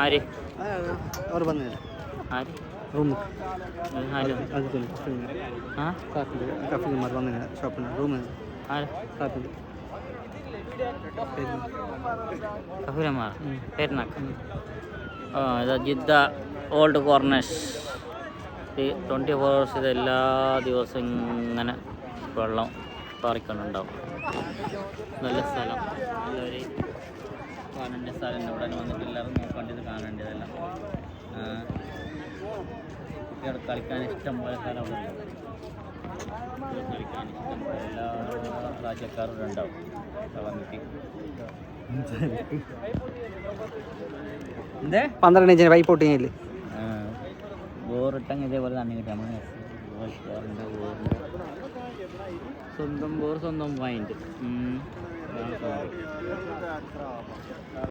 ആര് അവർ വന്നില്ല ആര് റൂം ആര് കഫീമാർ വന്നില്ല ഷോപ്പിന് റൂമിൽ ആര് കാഫി കഫൂരന്മാർ പെരുന്നാക്ക് ഇതാ ജിദ്ദ ഓൾഡ് കോർണേഴ്സ് 24 hours ഇത് എല്ലാ ദിവസവും ഇങ്ങനെ വെള്ളം പറിക്കൊണ്ടുണ്ടാവും. നല്ല സ്ഥലം, നല്ലൊരു കാണേണ്ട സ്ഥലം. ഇവിടെ വന്നിട്ട് എല്ലാവരും നോക്കേണ്ടത് കാണേണ്ടതെല്ലാം. കുട്ടികൾ കളിക്കാൻ ഇഷ്ടം പോലെ സ്ഥലം അവിടെ ഉണ്ട്. കളിക്കാൻ ഇഷ്ടം പോലെ എല്ലാ രാജ്യക്കാരും ഉണ്ടാവും വന്നിട്ട്. 12 ഇഞ്ചിന് പൈപ്പ് പൊട്ടിങ്ങില്ലേ ബോറിട്ടെങ്കിൽ ഇതേപോലെ തന്നെ കിട്ടാം. സ്വന്തം ബോർ സ്വന്തം പോയിന്റ്.